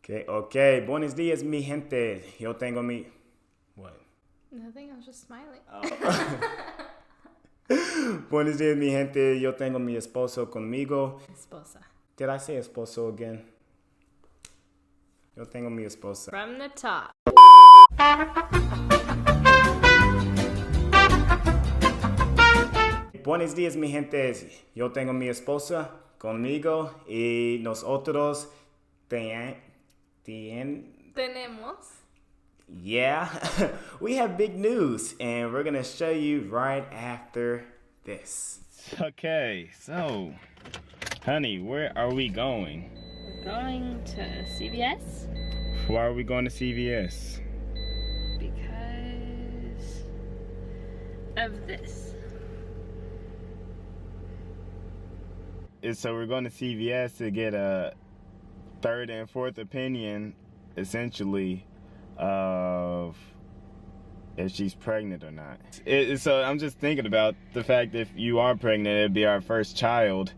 Okay, okay. Buenos días, mi gente. Yo tengo mi... What? Nothing, I was just smiling. Buenos días, mi gente. Yo tengo mi esposo conmigo. Esposa. Did I say esposo again? Yo tengo mi esposa. From the top. Buenos días, mi gente. Yo tengo mi esposa conmigo y nosotros Tenemos. Yeah, we have big news and we're gonna show you right after this. Okay, so, honey, where are we going? We're going to CVS Why are we going to CVS? because of this. So we're going to CVS to get a third and fourth opinion, essentially, of if she's pregnant or not. So I'm just thinking about the fact that if you are pregnant, it'd be our first child,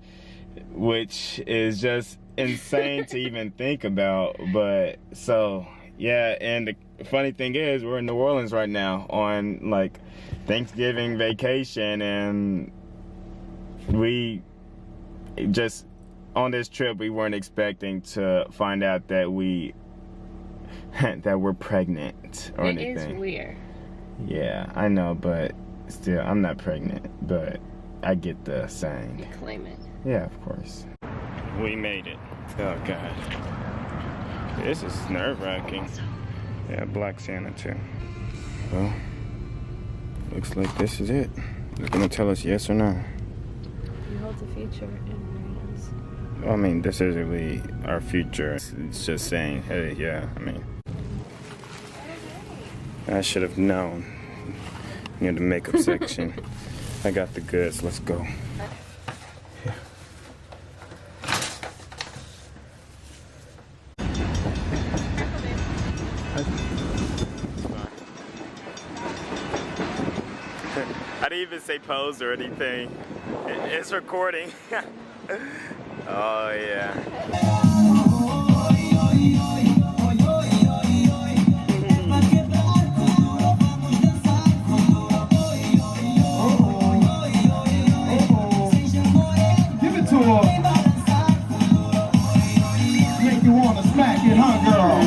which is just insane to even think about. But so, yeah, and the funny thing is we're in New Orleans right now on like Thanksgiving vacation, and we just on this trip we weren't expecting to find out that that we're pregnant or anything. It is weird. Yeah, I know, but still, I'm not pregnant, but I get the saying. You claim it. Yeah, of course. We made it. Oh, God. This is nerve-wracking. Yeah, Black Santa, too. Well, looks like this is it. They're gonna tell us yes or no. You hold the future in your hands. Well, I mean, this isn't really our future. It's just saying, hey, yeah, I mean. I should have known. Near the makeup section. I got the goods. Let's go. Yeah. I didn't even say pose or anything. It's recording. Oh, yeah. Make you wanna smack it, huh, girl?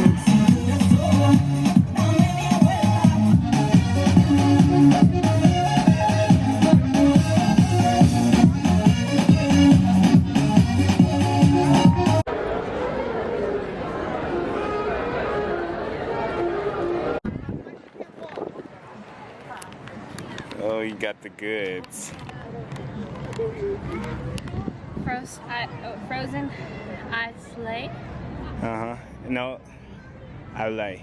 Oh, you got the goods. Frozen ice lay. Uh-huh. No. Outlet.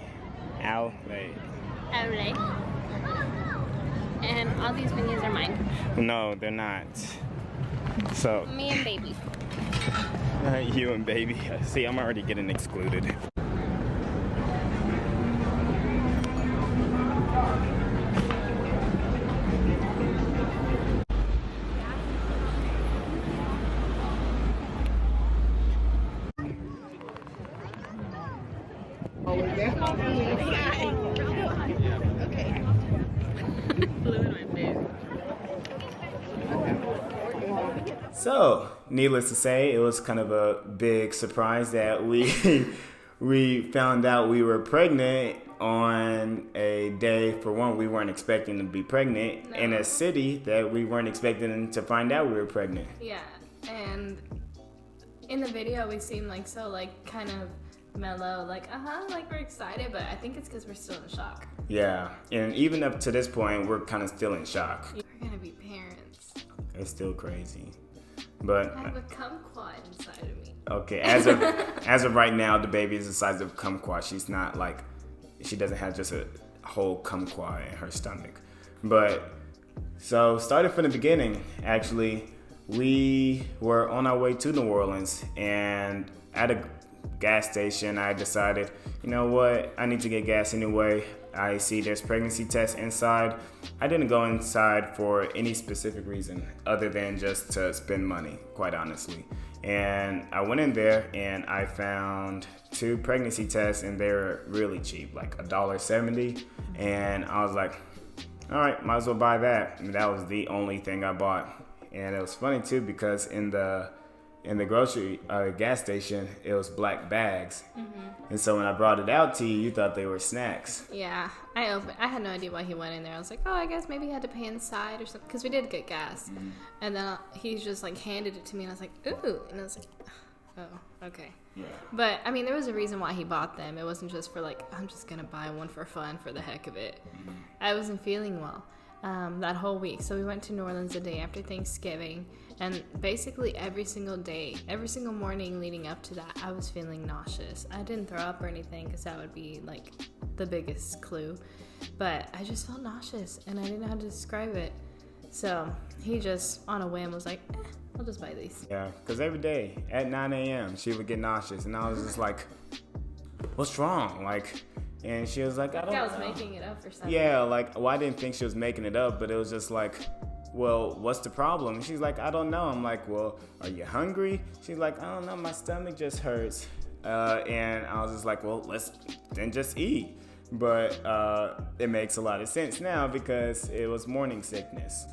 Outlay. And all these menus are mine. No, they're not. So, Me and baby. you and baby. See, I'm already getting excluded. Flew in my face. So, needless to say, it was kind of a big surprise that we we found out we were pregnant on a day, for one, we weren't expecting to be pregnant, in a city that we weren't expecting to find out we were pregnant. Yeah, and in the video we seem like so like kind of mellow, like like we're excited, but I think it's because we're still in shock. Yeah, and even up to this point, we're kind of still in shock. We're gonna be parents. It's still crazy. But I have a kumquat inside of me. okay, as of right now, the baby is the size of a kumquat. She's not like, she doesn't have just a whole kumquat in her stomach. But so started from the beginning. Actually, we were on our way to New Orleans and at a gas station, I decided, you know what, I need to get gas anyway. I see there's pregnancy tests inside. I didn't go inside for any specific reason other than just to spend money, quite honestly. And I went in there and I found 2 pregnancy tests, and they were really cheap, like $1.70. And I was like, all right, might as well buy that. And that was the only thing I bought. And it was funny too, because in the grocery gas station, it was black bags. And so when I brought it out to you, you thought they were snacks. Yeah, I had no idea why he went in there. I was like, oh, I guess maybe he had to pay inside or something, because we did get gas. And then he just like handed it to me, and I was like, ooh, and I was like, oh, okay. Yeah. But I mean, there was a reason why he bought them. It wasn't just for like, I'm just gonna buy one for fun, for the heck of it. I wasn't feeling well that whole week, so we went to New Orleans the day after Thanksgiving, and basically every single day, every single morning leading up to that, I was feeling nauseous. I didn't throw up or anything, because that would be like the biggest clue, but I just felt nauseous and I didn't know how to describe it. So he just on a whim was like, I'll just buy these. Yeah, because every day at 9 a.m. she would get nauseous, and I was just like, what's wrong? Like, and she was like, I don't know. I was making it up or something. Yeah, like, well, I didn't think she was making it up, but it was just like, well, what's the problem? And she's like, I don't know. I'm like, well, are you hungry? She's like, I don't know, my stomach just hurts. And I was just like, well, let's then just eat. But it makes a lot of sense now, because it was morning sickness.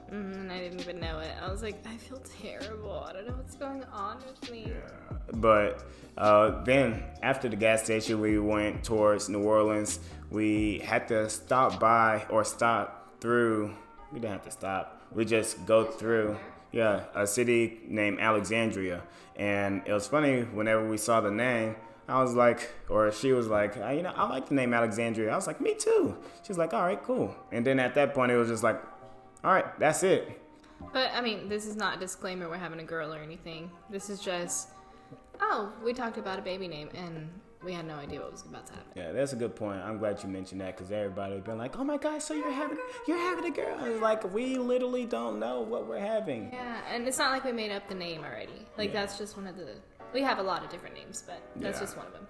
And I didn't even know it. I was like, I feel terrible. I don't know what's going on with me. But then after the gas station, we went towards New Orleans. We had to stop through. We didn't have to stop. We just go through, a city named Alexandria. And it was funny, whenever we saw the name, I was like, or she was like, I like the name Alexandria. I was like, me too. She was like, all right, cool. And then at that point, it was just like, all right, that's it. But, I mean, this is not a disclaimer we're having a girl or anything. This is just, we talked about a baby name, and we had no idea what was about to happen. Yeah, that's a good point. I'm glad you mentioned that, because everybody had been like, oh my gosh, so you're having a girl. It's like, we literally don't know what we're having. Yeah, and it's not like we made up the name already. Like, that's just one of the, we have a lot of different names, but that's just one of them.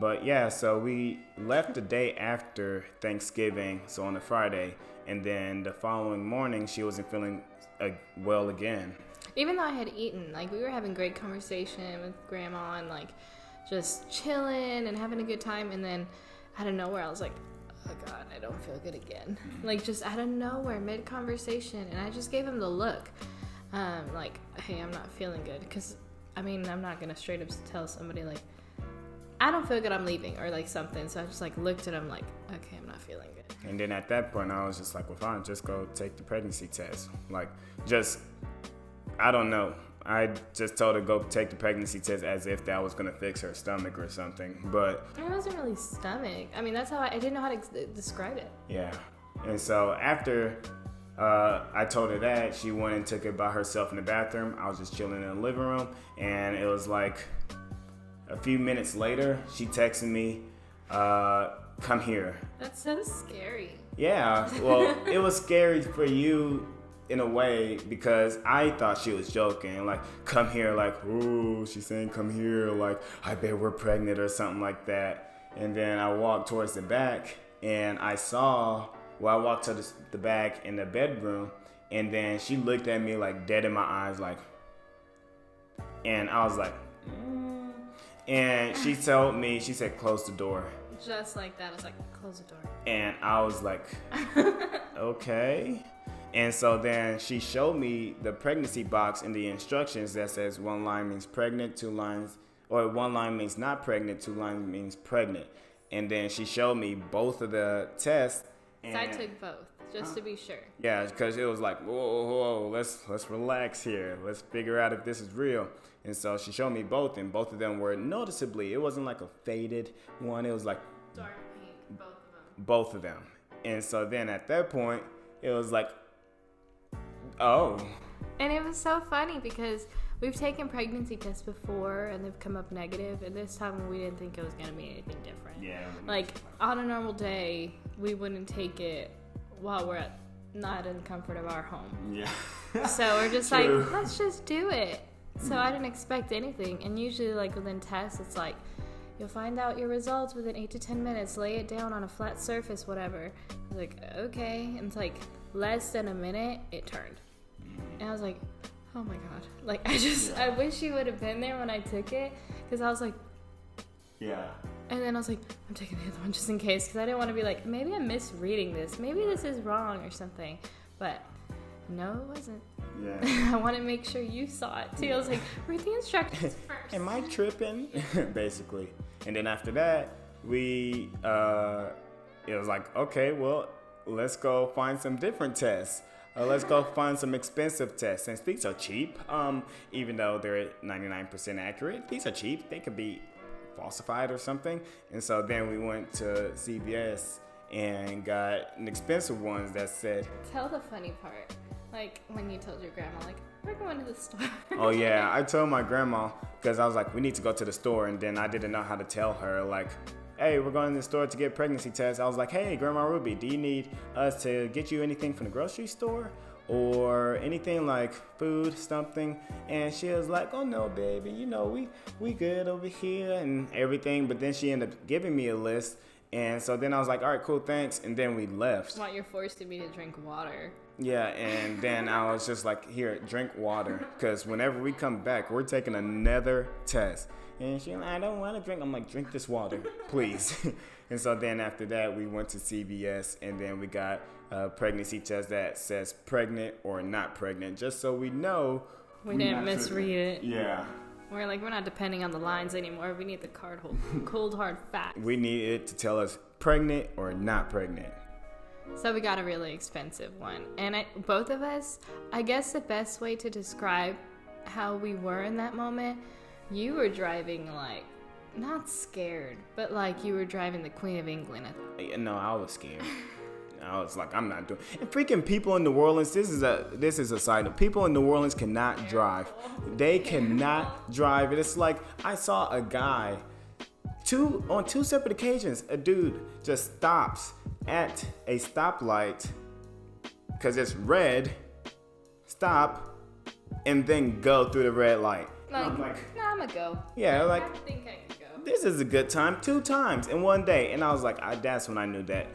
But yeah, so we left the day after Thanksgiving, so on a Friday, and then the following morning, she wasn't feeling well again. Even though I had eaten, like, we were having great conversation with Grandma and, like, just chilling and having a good time, and then out of nowhere, I was like, oh God, I don't feel good again. Like, just out of nowhere, mid-conversation, and I just gave him the look, like, hey, I'm not feeling good, because, I mean, I'm not gonna straight up tell somebody, like, I don't feel good, I'm leaving, or like something. So I just like looked at him like, okay, I'm not feeling good. And then at that point, I was just like, well, fine, just go take the pregnancy test. Like, I don't know. I just told her go take the pregnancy test as if that was gonna fix her stomach or something. But it wasn't really stomach. I mean, that's how I didn't know how to describe it. Yeah. And so after I told her that, she went and took it by herself in the bathroom. I was just chilling in the living room, and it was like a few minutes later, she texted me, come here. That's so scary. Yeah, well, it was scary for you in a way, because I thought she was joking, like, come here, like, ooh, she's saying come here, like, I bet we're pregnant or something like that. And then I walked towards the back, and I walked to the back in the bedroom, and then she looked at me, like, dead in my eyes, like, and I was like, And she told me, she said, close the door. Just like that. I was like, close the door. And I was like, okay. And so then she showed me the pregnancy box in the instructions that says one line means pregnant, two lines, or one line means not pregnant, two lines means pregnant. And then she showed me both of the tests. So I took both, just to be sure. Yeah, because it was like, whoa, let's relax here. Let's figure out if this is real. And so she showed me both, and both of them were noticeably, it wasn't like a faded one. It was like dark pink, both of them. Both of them. And so then at that point, it was like, oh. And it was so funny because we've taken pregnancy tests before and they've come up negative, and this time we didn't think it was going to be anything different. Yeah. Like, on a normal day, we wouldn't take it while we're not in the comfort of our home. Yeah. So we're just True. like, let's just do it. So I didn't expect anything. And usually, like, within tests, it's like, you'll find out your results within 8 to 10 minutes. Lay it down on a flat surface, whatever. I was like, okay. And it's like, less than a minute, it turned. And I was like, oh my God. Like, I wish you would have been there when I took it. Because I was like, Yeah. and then I was like, I'm taking the other one just in case. Because I didn't want to be like, maybe I'm misreading this. Maybe this is wrong or something. But no, it wasn't. Yeah. I want to make sure you saw it too. I was like, read the instructions first. Am I tripping? Basically. And then after that, it was like, okay, well, let's go find some different tests. Let's go find some expensive tests. Since these are cheap, even though they're 99% accurate, these are cheap. They could be falsified or something. And so then we went to CVS and got an expensive ones that said, Tell the funny part. Like, when you told your grandma, like, we're going to the store. oh yeah, I told my grandma, because I was like, we need to go to the store, and then I didn't know how to tell her, like, hey, we're going to the store to get pregnancy tests. I was like, hey, Grandma Ruby, do you need us to get you anything from the grocery store? Or anything like food, something? And she was like, oh no, baby, you know, we good over here and everything. But then she ended up giving me a list. And so then I was like, all right, cool, thanks. And then we left. What, you're forcing me to drink water. Yeah, and then I was just like, here, drink water. Because whenever we come back, we're taking another test. And she's like, I don't want to drink. I'm like, drink this water, please. And so then after that, we went to CVS, and then we got a pregnancy test that says pregnant or not pregnant, just so we know. We didn't misread it. Yeah. We're like, we're not depending on the lines anymore. We need the cold hard facts. We need it to tell us pregnant or not pregnant. So we got a really expensive one. And both of us, I guess the best way to describe how we were in that moment, you were driving like, not scared, but like you were driving the Queen of England. No, I was scared. I was like, I'm not doing. And freaking people in New Orleans. This is a side note. People in New Orleans cannot drive. They cannot drive. It's like I saw a guy, on two separate occasions. A dude just stops at a stoplight because it's red. Stop, and then go through the red light. I'm gonna go. Yeah, like. I think I could go. This is a good time. 2 times in one day. And I was like, that's when I knew that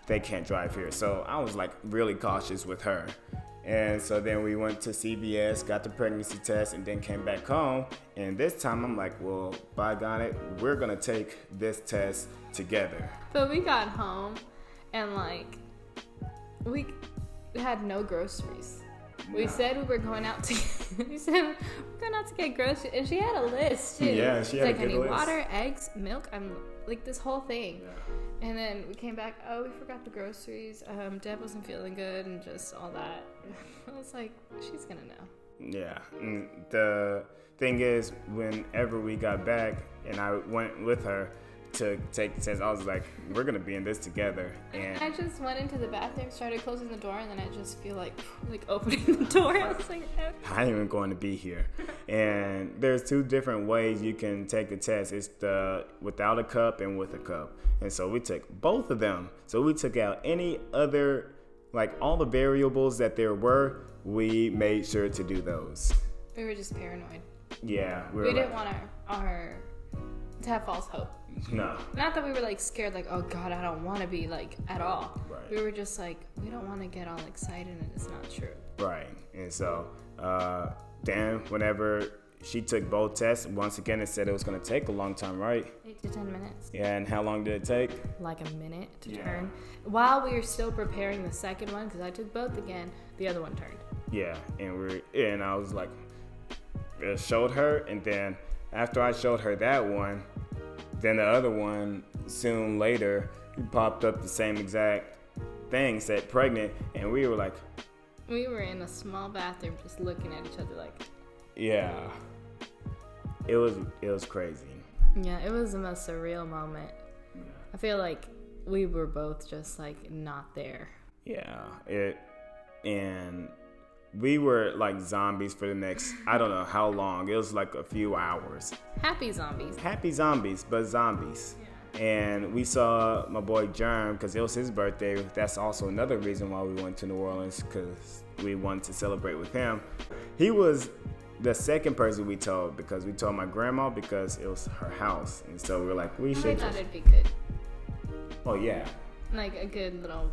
they can't drive here. So I was like really cautious with her. And so then we went to CVS, got the pregnancy test, and then came back home. And this time I'm like, well, by God, we're going to take this test together. But we got home and like, we had no groceries. We said we were going out to get groceries, and she had a list too. Yeah, she had a good I need list. water, eggs, milk. I'm like this whole thing. Yeah. And then we came back. Oh, we forgot the groceries. Deb wasn't feeling good, and just all that. I was like, she's gonna know. Yeah. And the thing is, whenever we got back, and I went with her to take the test, I was like, we're gonna be in this together. And I just went into the bathroom, started closing the door, and then I just feel like opening the door. I was like, I ain't even going to be here. And there's 2 different ways you can take the test. It's the without a cup and with a cup. And so we took both of them. So we took out any other, like all the variables that there were, we made sure to do those. we were just paranoid. Yeah. We didn't want our to have false hope. No. Not that we were like scared, like, oh God, I don't want to be like at all. Right. We were just like, we don't want to get all excited and it's not true. Right. And so then whenever she took both tests, once again it said it was going to take a long time, right? 8 to 10 minutes. Yeah. And how long did it take? Like a minute to turn. While we were still preparing the second one, because I took both again, the other one turned. Yeah. And I was like, showed her, and then after I showed her that one, then the other one soon later popped up the same exact thing, said pregnant, and we were like, we were in a small bathroom just looking at each other like, yeah. It was crazy. yeah, it was the most surreal moment. Yeah. I feel like we were both just like not there. Yeah. And we were like zombies for the next, I don't know how long. It was like a few hours. Happy zombies. Happy zombies, but zombies. Yeah. And we saw my boy Germ, because it was his birthday. That's also another reason why we went to New Orleans, because we wanted to celebrate with him. He was the second person we told, because we told my grandma because it was her house, and so we were like, we I should thought just. it'd be good. Oh yeah. Like a good little,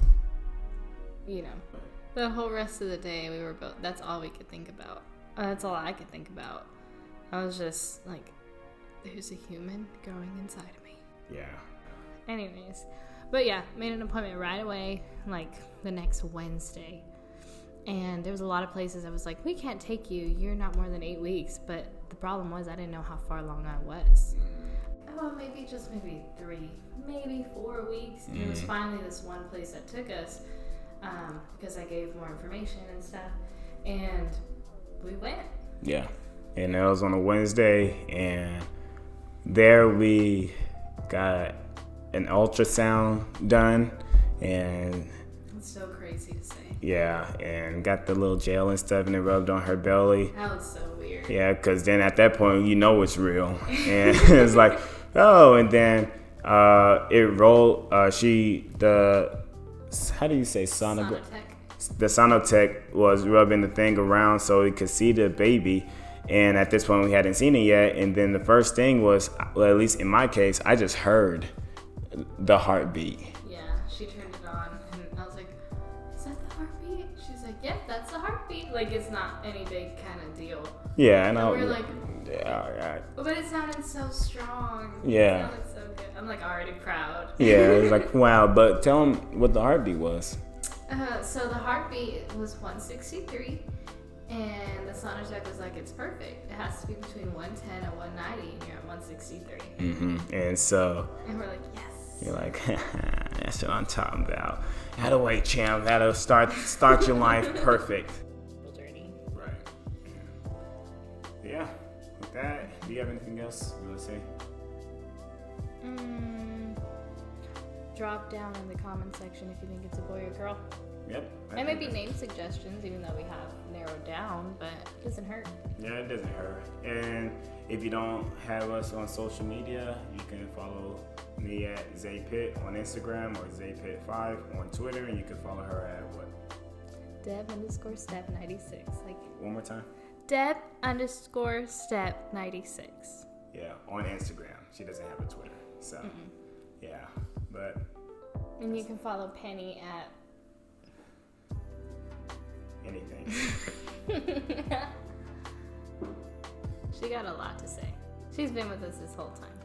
the whole rest of the day we were both, that's all we could think about. That's all I could think about. I was just like, there's a human growing inside of me. Yeah. Anyways, but yeah, made an appointment right away, like the next Wednesday. And there was a lot of places I was like, we can't take you. You're not more than 8 weeks. But the problem was I didn't know how far along I was. Oh, maybe 3, maybe 4 weeks. And it was finally this one place that took us because I gave more information and stuff. And we went. Yeah. And that was on a Wednesday, and there we got an ultrasound done, and It's so crazy to say. yeah, and got the little gel and stuff, and it rubbed on her belly. That was so weird. Yeah, because then at that point, you know it's real. And it's like, oh, and then it rolled, how do you say Sonotech. The Sonotech was rubbing the thing around so he could see the baby. And at this point, we hadn't seen it yet. And then the first thing was, well, at least in my case, I just heard the heartbeat. Yeah, she turned it on, and I was like, is that the heartbeat? She's like, yep, that's the heartbeat. Like, it's not any big kind of deal. Yeah, and I And was we're like, yeah, all right. but it sounded so strong. Yeah. It sounded so good. I'm like already proud. Yeah, it was like, wow. But tell him what the heartbeat was. So the heartbeat was 163, and the Sonotech was like, it's perfect. It has to be between 110 and 190, and you're at 163. And so And we're like, yes. you're like, that's what I'm talking about. How to wait, champ. How to start your life perfect. Journey. Right. Yeah. With that, do you have anything else you want to say? Drop down in the comment section if you think it's a boy or girl. Yep. And maybe name suggestions, even though we have narrowed down, but it doesn't hurt. Yeah, it doesn't hurt. And if you don't have us on social media, you can follow me at Zaypit on Instagram or Zaypit5 on Twitter, and you can follow her at what? Deb_step96. Like One more time? Deb_step96. Yeah, on Instagram. She doesn't have a Twitter. So, yeah. But And you can follow Penny at anything. She got a lot to say. She's been with us this whole time.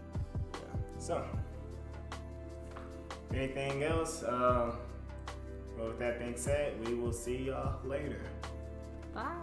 Yeah. So, anything else? Well, with that being said, we will see y'all later. Bye.